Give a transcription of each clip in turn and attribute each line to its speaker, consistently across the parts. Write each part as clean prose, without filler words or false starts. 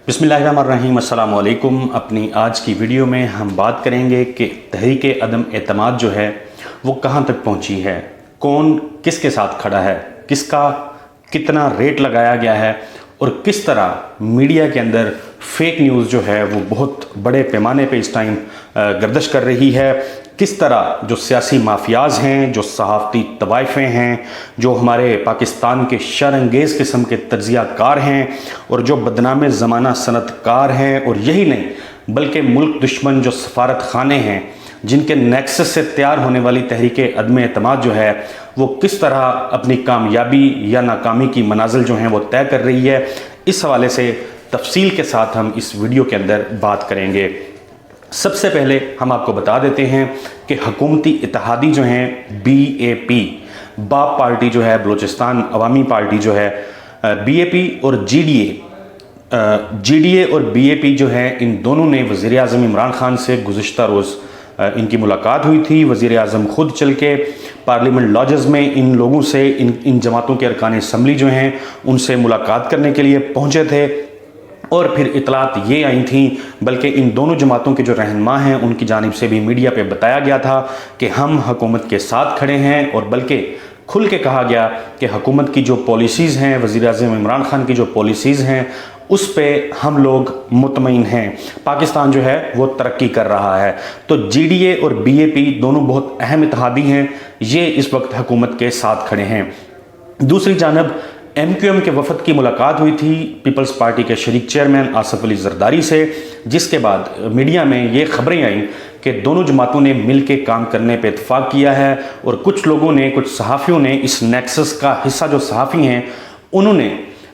Speaker 1: बिस्मिल्लाहिर्रहमानिर्रहीम, अस्सलाम वालेकुम। अपनी आज की वीडियो में हम बात करेंगे कि तहरीक अदम एतमाद जो है वो कहाँ तक पहुँची है, कौन किसके साथ खड़ा है, किसका कितना रेट लगाया गया है और किस तरह मीडिया के अंदर फेक न्यूज़ जो है वो बहुत बड़े पैमाने पे इस टाइम गर्दिश कर रही है। किस तरह जो सियासी माफियाज हैं, जो सहाफ़ती तवाइफ़ें हैं, जो हमारे पाकिस्तान के शर्अंगेज़ किस्म के तज्ज़ियाकार हैं और जो बदनाम ज़माना सनतकार हैं, और यही नहीं बल्कि मुल्क दुश्मन जो सफारत खाने हैं, जिनके नेक्सस से तैयार होने वाली तहरीक अदम एतमाद जो है वो किस तरह अपनी कामयाबी या नाकामी की मनाजिल जो हैं वो तय कर रही है, इस हवाले से तफसील के साथ हम इस वीडियो के अंदर बात करेंगे। सबसे पहले हम आपको बता देते हैं कि हुकूमती इत्तेहादी जो हैं BAP, बाप पार्टी जो है, बलूचिस्तान अवामी पार्टी जो है, BAP और GDA और BAP जो है, इन दोनों ने वज़ीर आज़म इमरान खान से गुज़िश्ता रोज़ इनकी मुलाकात हुई थी। वज़ीर आज़म ख़ुद चल के पार्लियामेंट लॉजेस में इन लोगों से, इन जमातों के अरकान असम्बली जो हैं उनसे मुलाकात करने के लिए पहुँचे थे, और फिर इतलात ये आई थी, बल्कि इन दोनों जमातों के जो रहनुमा हैं उनकी जानिब से भी मीडिया पे बताया गया था कि हम हुकूमत के साथ खड़े हैं, और बल्कि खुल के कहा गया कि हुकूमत की जो पॉलिसीज़ हैं, वज़ीर आज़म इमरान खान की जो पॉलिसीज़ हैं उस पे हम लोग मुतमईन हैं, पाकिस्तान जो है वो तरक्की कर रहा है। तो GDA और BAP दोनों बहुत अहम इत्तेहादी हैं, ये इस वक्त हुकूमत के साथ खड़े हैं। दूसरी जानब MQM के वफद की मुलाकात हुई थी पीपल्स पार्टी के शरीक चेयरमैन आसफ अली जरदारी से, जिसके बाद मीडिया में ये खबरें आईं कि दोनों जमातों ने मिल के काम करने पे इत्तफाक किया है, और कुछ लोगों ने, कुछ सहाफ़ियों ने, इस नेक्सस का हिस्सा जो सहाफ़ी हैं उन्होंने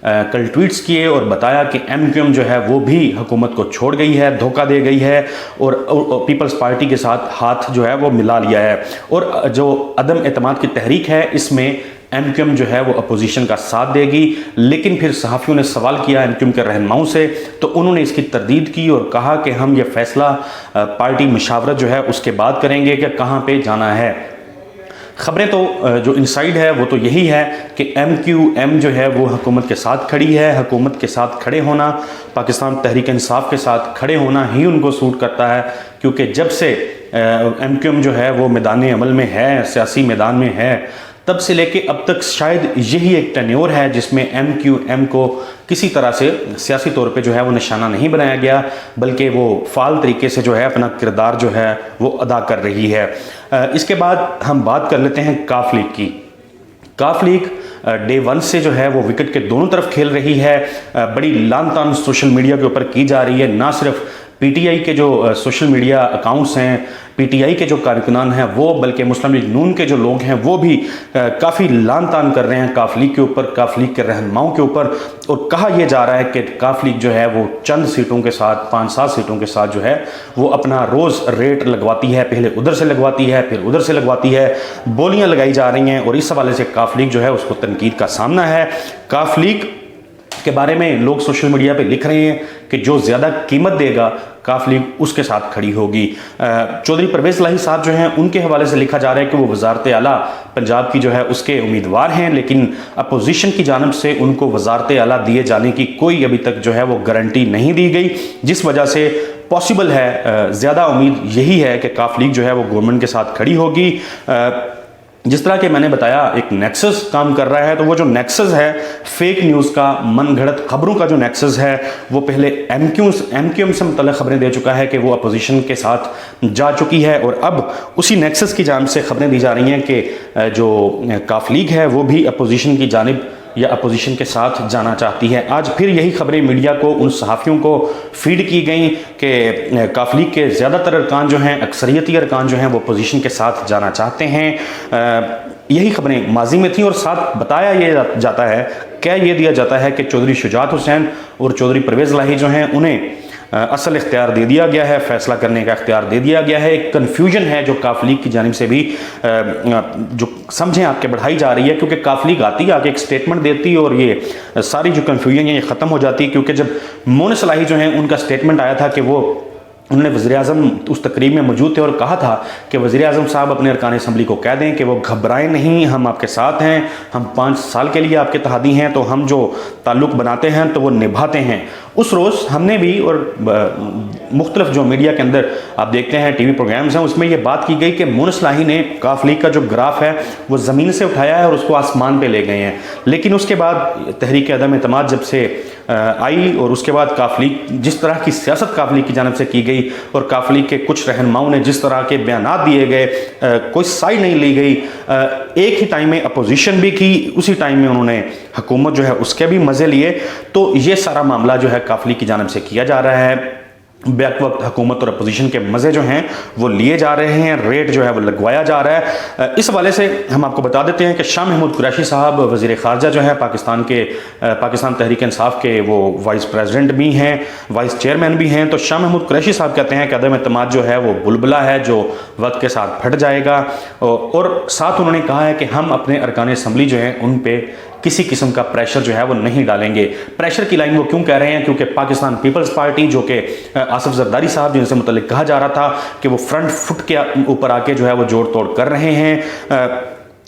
Speaker 1: कल ट्वीट्स किए और बताया कि MQM जो है वो भी हुकूमत को छोड़ गई है, धोखा दे गई है, और पीपल्स पार्टी के साथ हाथ जो है वो मिला लिया है, और जो अदम एतमाद की तहरीक है इसमें MQM जो है वो अपोजिशन का साथ देगी। लेकिन फिर सहाफ़ियों ने सवाल किया MQM के रहनुमाओं से, तो उन्होंने इसकी तरदीद की और कहा कि हम ये फ़ैसला पार्टी मशावरत जो है उसके बाद करेंगे कि कहाँ पे जाना है। ख़बरें तो जो इनसाइड है वो तो यही है कि MQM जो है वो हुकूमत के साथ खड़ी है। हुकूमत के साथ खड़े होना, पाकिस्तान तहरीक इंसाफ के साथ खड़े होना ही उनको सूट करता है, क्योंकि जब से MQM जो है वो मैदान अमल में है, सियासी मैदान में है, तब से लेके अब तक शायद यही एक टेन्योर है जिसमें MQM को किसी तरह से सियासी तौर पे जो है वो निशाना नहीं बनाया गया, बल्कि वो फ़ाल तरीके से जो है अपना किरदार जो है वो अदा कर रही है। इसके बाद हम बात कर लेते हैं काफ लीग की। काफ लीग डे 1 से जो है वो विकेट के दोनों तरफ खेल रही है। बड़ी लान तान सोशल मीडिया के ऊपर की जा रही है। ना सिर्फ PTI के जो सोशल मीडिया अकाउंट्स हैं, PTI के जो कारकुनान हैं वो, बल्कि मुस्लिम लीग नून के जो लोग हैं वो भी काफ़ी लान तान कर रहे हैं काफ लीग के ऊपर, काफ लीग के रहनुमाओं के ऊपर। और कहा यह जा रहा है कि काफ लीग जो है वो चंद सीटों के साथ, 5-7 सीटों के साथ जो है वो अपना रोज़ रेट लगवाती है, पहले उधर से लगवाती है, फिर उधर से लगवाती है, बोलियाँ लगाई जा रही हैं, और इस हवाले से काफ लीग जो है उसको तनकीद का सामना है। काफ लीग के बारे में लोग सोशल मीडिया पे लिख रहे हैं कि जो ज़्यादा कीमत देगा काफ लीग उसके साथ खड़ी होगी। चौधरी परवेज़ लाही साहब जो हैं उनके हवाले से लिखा जा रहा है कि वो वज़ारत आला पंजाब की जो है उसके उम्मीदवार हैं, लेकिन अपोजिशन की जानब से उनको वज़ारत आला दिए जाने की कोई अभी तक जो है वो गारंटी नहीं दी गई, जिस वजह से पॉसिबल है, ज़्यादा उम्मीद यही है कि काफ लीग जो है वो गवर्नमेंट के साथ खड़ी होगी। जिस तरह के मैंने बताया एक नेक्सस काम कर रहा है, तो वो जो नेक्सस है फेक न्यूज़ का, मन घड़त खबरों का जो नेक्सस है, वो पहले MQM से मुतल्लिक़ खबरें दे चुका है कि वो अपोजिशन के साथ जा चुकी है, और अब उसी नेक्सस की जानिब से खबरें दी जा रही हैं कि जो काफ लीग है वो भी अपोजिशन की जानिब या अपोजिशन के साथ जाना चाहती है। आज फिर यही खबरें मीडिया को, उन सहाफ़ियों को फीड की गई कि काफ लीग के ज़्यादातर अरकान जो हैं, अक्सरियती अरकान जो हैं वो अपोजिशन के साथ जाना चाहते हैं। यही खबरें माजी में थी, और साथ बताया ये जाता है, क्या ये दिया जाता है कि चौधरी शुजात हुसैन और चौधरी परवेज़ लाही जो हैं उन्हें असल इख्तियार दे दिया गया है, फ़ैसला करने का इख्तियार दे दिया गया है। एक कन्फ्यूजन है जो काफ लीग की जानिब से भी जो समझें आपके बढ़ाई जा रही है, क्योंकि काफ लीग आती है, आगे एक स्टेटमेंट देती है, और ये सारी जो कन्फ्यूजन है ये ख़त्म हो जाती है। क्योंकि जब मोन सलाही जो हैं उनका स्टेटमेंट आया था कि वो उन्होंने वज़ीर आज़म उस तकरीब में मौजूद थे और कहा था कि वज़ीर आज़म साहब अपने अरकान असम्बली को कह दें कि वो घबराएं नहीं, हम आपके साथ हैं, हम 5 साल के लिए आपके तहादी हैं, तो हम जो ताल्लुक़ बनाते हैं तो वो निभाते हैं। اس روز ہم نے بھی اور مختلف جو میڈیا کے اندر آپ دیکھتے ہیں ٹی وی پروگرامز ہیں، اس میں یہ بات کی گئی کہ مون اصلاحی نے کاف لیگ کا جو گراف ہے وہ زمین سے اٹھایا ہے اور اس کو آسمان پہ لے گئے ہیں. لیکن اس کے بعد تحریک عدم اعتماد جب سے آئی اور اس کے بعد کاف لیگ جس طرح کی سیاست کاف لیگ کی جانب سے کی گئی اور کاف لیگ کے کچھ رہنماؤں نے جس طرح کے بیانات دیے گئے، کوئی سائڈ نہیں لی گئی، ایک ہی ٹائم میں اپوزیشن بھی کی، اسی ٹائم میں انہوں نے حکومت جو ہے اس کے بھی مزے لیے. تو یہ سارا معاملہ جو ہے کاف لیگ کی جانب سے کیا جا رہا ہے. بیک وقت حکومت اور اپوزیشن کے مزے جو ہیں وہ لیے جا رہے ہیں، ریٹ جو ہے وہ لگوایا جا رہا ہے. اس حوالے سے ہم آپ کو بتا دیتے ہیں کہ شاہ محمود قریشی صاحب وزیر خارجہ جو ہے پاکستان تحریک انصاف کے وہ وائس پریزیڈنٹ بھی ہیں، وائس چیئرمین بھی ہیں. تو شاہ محمود قریشی صاحب کہتے ہیں کہ عدم اعتماد جو ہے وہ بلبلہ ہے جو وقت کے ساتھ پھٹ جائے گا، اور ساتھ انہوں نے کہا ہے کہ ہم اپنے ارکان اسمبلی جو ہیں ان پہ کسی قسم کا پریشر جو ہے وہ نہیں ڈالیں گے. پریشر کی لائن وہ کیوں کہہ رہے ہیں؟ کیونکہ پاکستان پیپلز پارٹی جو کہ آصف زرداری صاحب جن سے متعلق کہا جا رہا تھا کہ وہ فرنٹ فٹ کے اوپر آ کے جو ہے وہ جوڑ توڑ کر رہے ہیں،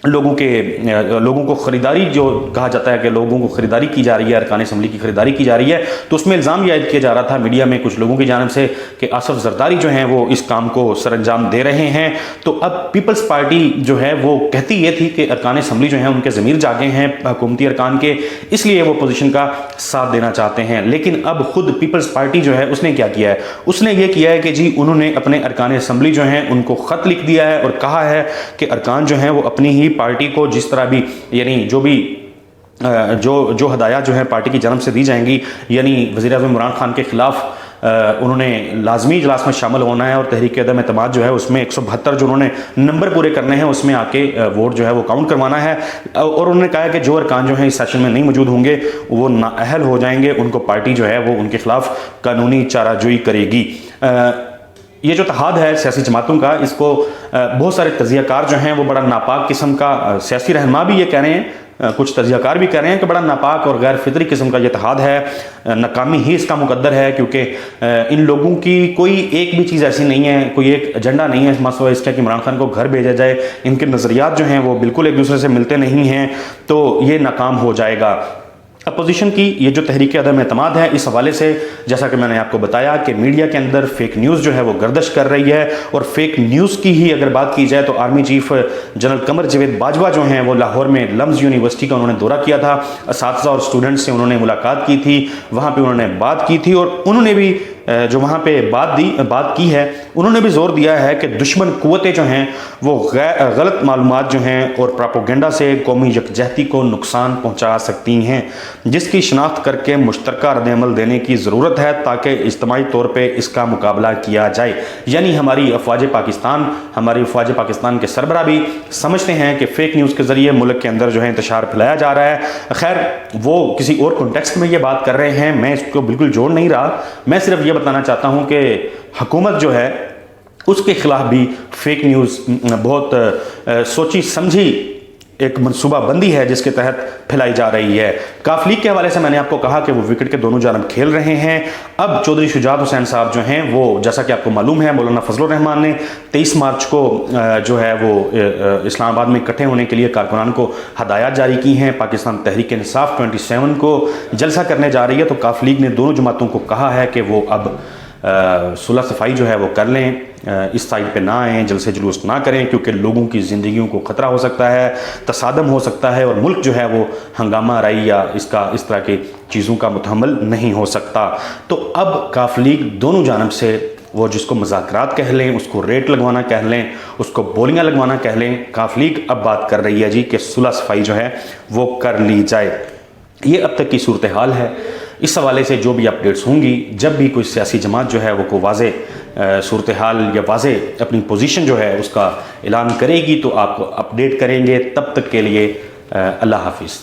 Speaker 1: لوگوں کو خریداری جو کہا جاتا ہے کہ لوگوں کو خریداری کی جا رہی ہے، ارکان اسمبلی کی خریداری کی جا رہی ہے. تو اس میں الزام یہ عائد کیا جا رہا تھا میڈیا میں کچھ لوگوں کی جانب سے کہ آصف زرداری جو ہیں وہ اس کام کو سر انجام دے رہے ہیں. تو اب پیپلز پارٹی جو ہے وہ کہتی یہ تھی کہ ارکان اسمبلی جو ہیں ان کے ضمیر جاگے ہیں حکومتی ارکان کے، اس لیے وہ اپوزیشن کا ساتھ دینا چاہتے ہیں. لیکن اب خود پیپلز پارٹی جو ہے اس نے کیا کیا ہے؟ اس نے یہ کیا ہے کہ جی انہوں نے اپنے ارکان اسمبلی جو ہیں ان کو خط لکھ دیا ہے اور کہا ہے کہ ارکان جو ہیں وہ اپنی ہی پارٹی کو جس طرح بھی یعنی جو ہدایات جو ہیں پارٹی کی جانب سے دی جائیں گی، یعنی وزیر اعظم عمران خان کے خلاف انہوں نے لازمی اجلاس میں شامل ہونا ہے اور تحریک عدم اعتماد جو ہے اس میں 172 جو انہوں نے نمبر پورے کرنے ہیں اس میں آ کے ووٹ جو ہے وہ کاؤنٹ کروانا ہے. اور انہوں نے کہا ہے کہ جو ارکان جو ہیں اس سیشن میں نہیں موجود ہوں گے وہ نااہل ہو جائیں گے، ان کو پارٹی جو ہے وہ ان کے خلاف قانونی چارہ جوئی کرے گی. یہ جو اتحاد ہے سیاسی جماعتوں کا، اس کو بہت سارے تجزیہ کار جو ہیں وہ بڑا ناپاک قسم کا، سیاسی رہنما بھی یہ کہہ رہے ہیں، کچھ تجزیہ کار بھی کہہ رہے ہیں کہ بڑا ناپاک اور غیر فطری قسم کا یہ اتحاد ہے، ناکامی ہی اس کا مقدر ہے. کیونکہ ان لوگوں کی کوئی ایک بھی چیز ایسی نہیں ہے، کوئی ایک ایجنڈا نہیں ہے مسئلہ اس کا کہ عمران خان کو گھر بھیجا جائے. ان کے نظریات جو ہیں وہ بالکل ایک دوسرے سے ملتے نہیں ہیں، تو یہ ناکام ہو جائے گا. اپوزیشن کی یہ جو تحریک عدم اعتماد ہے، اس حوالے سے جیسا کہ میں نے آپ کو بتایا کہ میڈیا کے اندر فیک نیوز جو ہے وہ گردش کر رہی ہے. اور فیک نیوز کی ہی اگر بات کی جائے تو army chief general Qamar Javed Bajwa جو ہیں وہ لاہور میں لمز یونیورسٹی کا انہوں نے دورہ کیا تھا، اساتذہ اور اسٹوڈنٹ سے انہوں نے ملاقات کی تھی، وہاں پہ انہوں نے بات کی تھی اور انہوں نے بھی جو وہاں پہ بات کی ہے انہوں نے بھی زور دیا ہے کہ دشمن قوتیں جو ہیں وہ غلط معلومات جو ہیں اور پراپوگنڈا سے قومی یکجہتی کو نقصان پہنچا سکتی ہیں، جس کی شناخت کر کے مشترکہ رد عمل دینے کی ضرورت ہے تاکہ اجتماعی طور پہ اس کا مقابلہ کیا جائے. یعنی ہماری افواج پاکستان کے سربراہ بھی سمجھتے ہیں کہ فیک نیوز کے ذریعے ملک کے اندر جو ہے انتشار پھیلایا جا رہا ہے. خیر وہ کسی اور کنٹیکسٹ میں یہ بات کر رہے ہیں، میں اس کو بالکل جوڑ نہیں رہا. میں صرف یہ بتانا چاہتا ہوں کہ حکومت جو ہے اس کے خلاف بھی فیک نیوز بہت سوچی سمجھی ایک منصوبہ بندی ہے جس کے تحت پھیلائی جا رہی ہے. کاف لیگ کے حوالے سے میں نے آپ کو کہا کہ وہ وکٹ کے دونوں جانب کھیل رہے ہیں. اب چودھری شجاعت حسین صاحب جو ہیں وہ جیسا کہ آپ کو معلوم ہے مولانا فضل الرحمان نے 23 مارچ کو جو ہے وہ اسلام آباد میں اکٹھے ہونے کے لیے کارکنان کو ہدایات جاری کی ہیں. پاکستان تحریک انصاف 27 کو جلسہ کرنے جا رہی ہے. تو کاف لیگ نے دونوں جماعتوں کو کہا ہے کہ وہ اب صلح صفائی جو ہے وہ کر لیں، اس سائڈ پہ نہ آئیں، جلسے جلوس نہ کریں، کیونکہ لوگوں کی زندگیوں کو خطرہ ہو سکتا ہے، تصادم ہو سکتا ہے اور ملک جو ہے وہ ہنگامہ آرائی یا اس طرح کی چیزوں کا متحمل نہیں ہو سکتا. تو اب کاف لیگ دونوں جانب سے وہ جس کو مذاکرات کہہ لیں، اس کو ریٹ لگوانا کہہ لیں، اس کو بولیاں لگوانا کہہ لیں، کاف لیگ اب بات کر رہی ہے جی کہ صلح صفائی جو ہے وہ کر لی جائے. یہ اب تک کی صورتحال ہے. اس حوالے سے جو بھی اپڈیٹس ہوں گی، جب بھی کوئی سیاسی جماعت جو ہے وہ کوئی واضح صورتحال یا واضح اپنی پوزیشن جو ہے اس کا اعلان کرے گی تو آپ کو اپڈیٹ کریں گے. تب تک کے لیے اللہ حافظ.